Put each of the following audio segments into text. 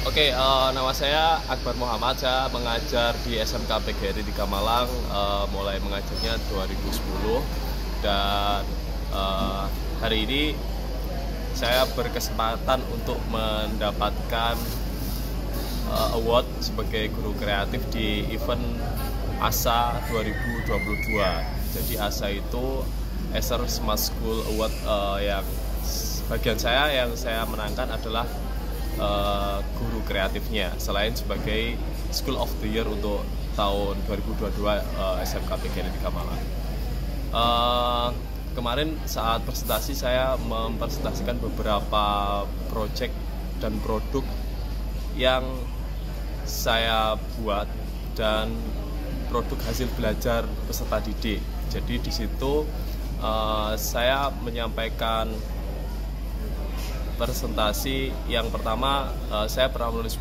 Nama saya Akbar Muhammad. Saya mengajar di SMK PGRI di Malang, mulai mengajarnya 2010 dan hari ini saya berkesempatan untuk mendapatkan award sebagai guru kreatif di event ASA 2022. Jadi ASA itu Acer Smart School Award, yang bagian yang saya menangkan adalah guru kreatifnya, selain sebagai School of the Year untuk tahun 2022 SMK PGRI di Malang. Kemarin saat presentasi saya mempresentasikan beberapa proyek dan produk yang saya buat dan produk hasil belajar peserta didik. Jadi di situ saya menyampaikan presentasi yang pertama. Saya pernah menulis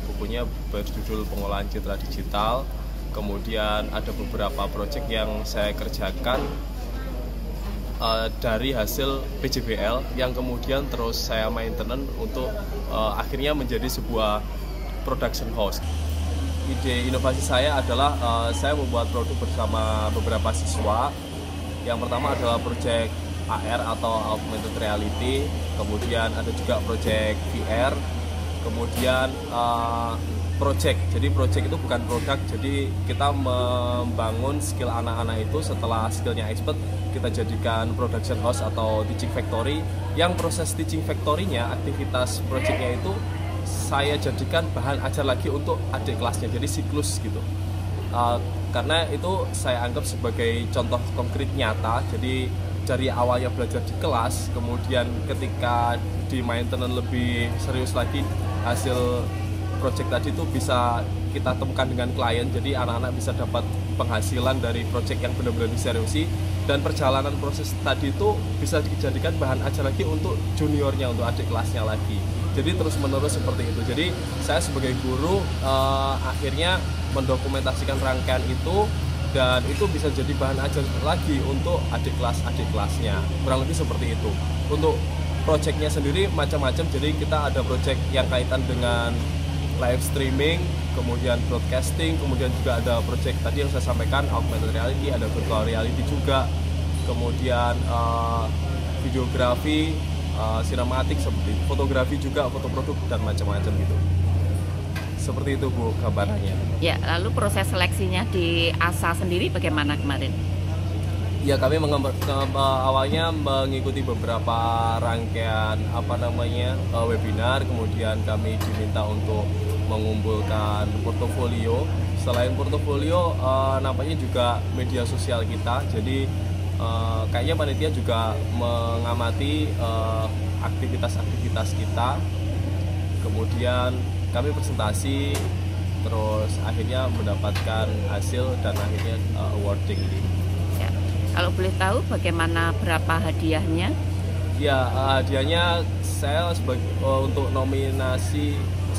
bukunya berjudul Pengolahan Citra Digital. Kemudian ada beberapa proyek yang saya kerjakan dari hasil PJBL yang kemudian terus saya maintenance untuk akhirnya menjadi sebuah production house. Ide inovasi saya adalah saya membuat produk bersama beberapa siswa. Yang pertama adalah proyek AR atau Augmented Reality, kemudian ada juga project VR, kemudian project. Jadi project itu bukan produk, jadi kita membangun skill anak-anak itu. Setelah skillnya expert, kita jadikan production house atau teaching factory, yang proses teaching factory-nya, aktivitas projectnya itu saya jadikan bahan ajar lagi untuk adik kelasnya, jadi siklus gitu. Karena itu saya anggap sebagai contoh konkret nyata. Jadi dari awalnya belajar di kelas, kemudian ketika di maintenance lebih serius lagi, hasil project tadi itu bisa kita temukan dengan klien. Jadi anak-anak bisa dapat penghasilan dari project yang benar-benar diseriusi, dan perjalanan proses tadi itu bisa dijadikan bahan ajar lagi untuk juniornya, untuk adik kelasnya lagi. Jadi terus menerus seperti itu. Jadi saya sebagai guru akhirnya mendokumentasikan rangkaian itu, dan itu bisa jadi bahan ajar lagi untuk adik kelasnya. Kurang lebih seperti itu. Untuk projectnya sendiri macam-macam. Jadi kita ada project yang kaitan dengan live streaming, kemudian broadcasting, kemudian juga ada project tadi yang saya sampaikan augmented reality, ada virtual reality juga, kemudian videografi, sinematik, seperti fotografi juga, foto produk dan macam-macam gitu. Seperti itu Bu gambarannya. Ya, lalu proses seleksinya di ASA sendiri bagaimana kemarin? Ya, kami awalnya mengikuti beberapa rangkaian webinar, kemudian kami diminta untuk mengumpulkan portofolio. Selain portofolio, nampaknya juga media sosial kita. Jadi kayaknya panitia juga mengamati aktivitas-aktivitas kita. Kemudian kami presentasi, terus akhirnya mendapatkan hasil dan akhirnya awarding ini. Ya. Kalau boleh tahu bagaimana, berapa hadiahnya? Ya, hadiahnya saya untuk nominator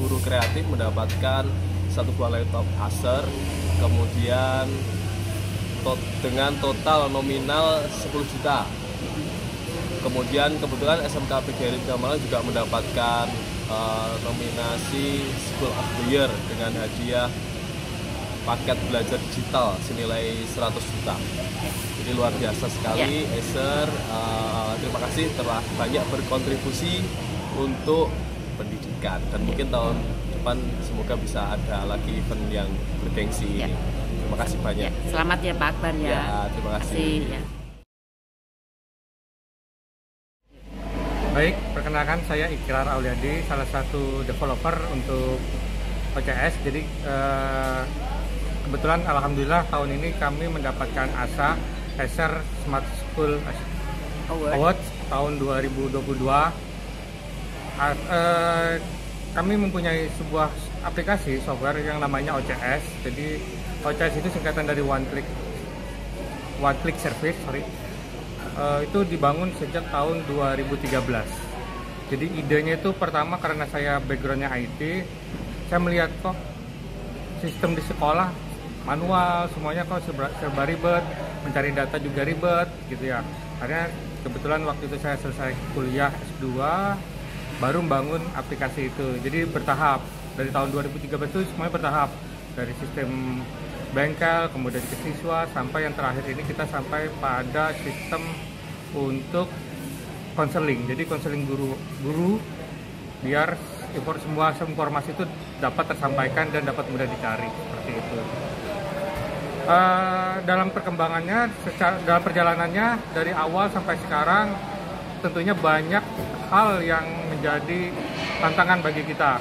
guru kreatif mendapatkan satu buah laptop Acer, kemudian dengan total nominal 10 juta. Kemudian kebetulan SMK PGRI Malang juga mendapatkan nominasi School of the Year dengan hadiah paket belajar digital senilai 100 juta. Jadi luar biasa sekali. Acer, terima kasih telah banyak berkontribusi untuk pendidikan, dan mungkin tahun depan semoga bisa ada lagi event yang bergengsi ini. Terima kasih banyak. Selamat ya Pak Akbar ya. Terima kasih. Ya. Baik, perkenalkan saya Ikrar Auliadi, salah satu developer untuk OCS. Jadi kebetulan alhamdulillah tahun ini kami mendapatkan ASA Acer Smart School Award tahun 2022. Kami mempunyai sebuah aplikasi software yang namanya OCS. Jadi OCS itu singkatan dari One Click Service, itu dibangun sejak tahun 2013. Jadi idenya itu pertama karena saya backgroundnya IT, saya melihat kok sistem di sekolah manual, semuanya kok serba ribet, mencari data juga ribet gitu ya. Karena kebetulan waktu itu saya selesai kuliah S2, baru membangun aplikasi itu. Jadi bertahap. Dari tahun 2013 itu semuanya bertahap. Dari sistem bengkel, kemudian ke siswa, sampai yang terakhir ini kita sampai pada sistem untuk konseling. Jadi konseling guru biar semua informasi itu dapat tersampaikan dan dapat mudah dicari, seperti itu. Dalam perkembangannya, dalam perjalanannya dari awal sampai sekarang, tentunya banyak hal yang menjadi tantangan bagi kita,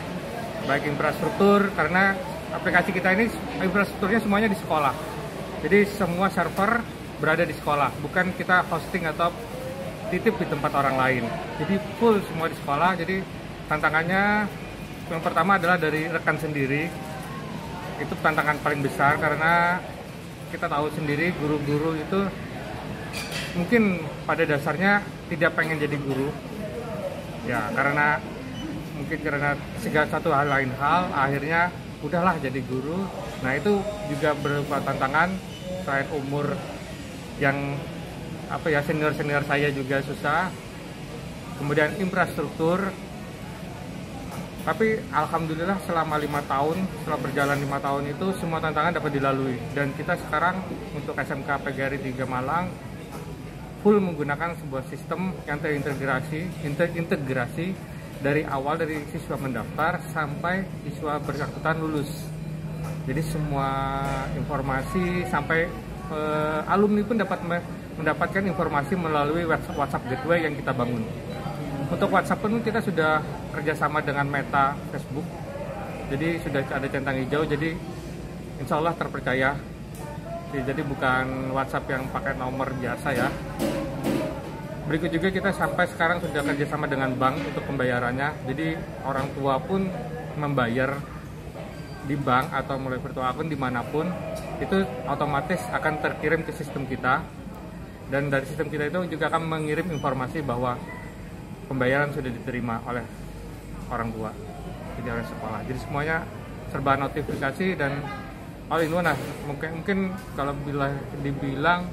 baik infrastruktur, karena aplikasi kita ini infrastrukturnya semuanya di sekolah. Jadi semua server berada di sekolah, bukan kita hosting atau titip di tempat orang lain. Jadi full semua di sekolah. Jadi tantangannya yang pertama adalah dari rekan sendiri. Itu tantangan paling besar karena kita tahu sendiri guru-guru itu mungkin pada dasarnya tidak pengen jadi guru. Ya, karena segala satu lain hal akhirnya udahlah jadi guru. Nah, itu juga berupa tantangan selain umur yang senior saya juga susah, kemudian infrastruktur. Tapi alhamdulillah selama 5 tahun, setelah berjalan 5 tahun itu semua tantangan dapat dilalui, dan kita sekarang untuk SMK PGRI 3 Malang full menggunakan sebuah sistem yang terintegrasi dari awal, dari siswa mendaftar sampai siswa bersangkutan lulus. Jadi semua informasi sampai alumni pun dapat mendapatkan informasi melalui WhatsApp Gateway yang kita bangun. Untuk WhatsApp pun kita sudah kerjasama dengan Meta Facebook, jadi sudah ada centang hijau, jadi insya Allah terpercaya. Jadi bukan WhatsApp yang pakai nomor biasa ya. Berikut juga kita sampai sekarang sudah kerjasama dengan bank untuk pembayarannya, jadi orang tua pun membayar di bank atau melalui virtual akun dimanapun, itu otomatis akan terkirim ke sistem kita, dan dari sistem kita itu juga akan mengirim informasi bahwa pembayaran sudah diterima oleh orang tua, jadi oleh sekolah. Jadi semuanya serba notifikasi dan all in one. Nah, mungkin kalau dibilang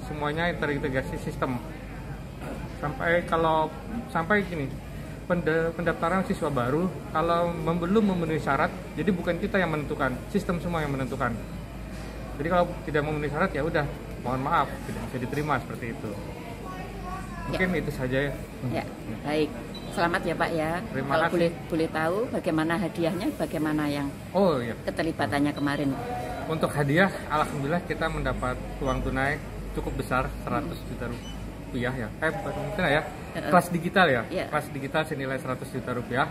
semuanya terintegrasi sistem. Sampai gini, pendaftaran siswa baru kalau belum memenuhi syarat, jadi bukan kita yang menentukan, sistem semua yang menentukan. Jadi kalau tidak memenuhi syarat ya udah, mohon maaf, tidak bisa diterima, seperti itu. Mungkin itu saja ya. Ya, baik. Selamat ya Pak ya. Terima Kalau kasih. boleh tahu bagaimana hadiahnya, bagaimana yang keterlibatannya kemarin? Untuk hadiah, alhamdulillah kita mendapat uang tunai cukup besar, 100 juta rupiah ya. Mungkin ya. Kelas digital ya. Kelas digital senilai 100 juta rupiah.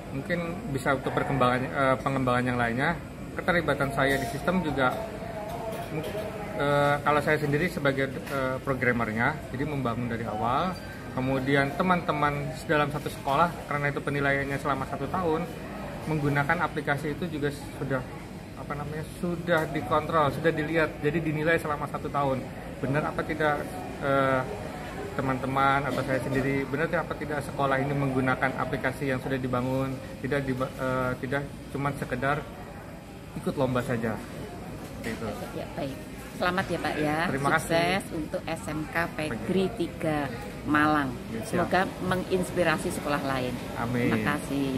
Mungkin bisa untuk pengembangan yang lainnya. Keterlibatan saya di sistem juga, kalau saya sendiri sebagai programmernya, jadi membangun dari awal. Kemudian teman-teman dalam satu sekolah, karena itu penilaiannya selama 1 tahun, menggunakan aplikasi itu juga sudah dikontrol, sudah dilihat, jadi dinilai selama 1 tahun. Benar apa tidak teman-teman atau saya sendiri, benar apa tidak sekolah ini menggunakan aplikasi yang sudah dibangun, tidak cuma sekedar ikut lomba saja. Itu. Ya, baik. Selamat ya Pak ya. Terima Sukses kasih. untuk SMK PGRI 3 Malang. Ya, siap. Semoga menginspirasi sekolah lain. Amin. Terima kasih.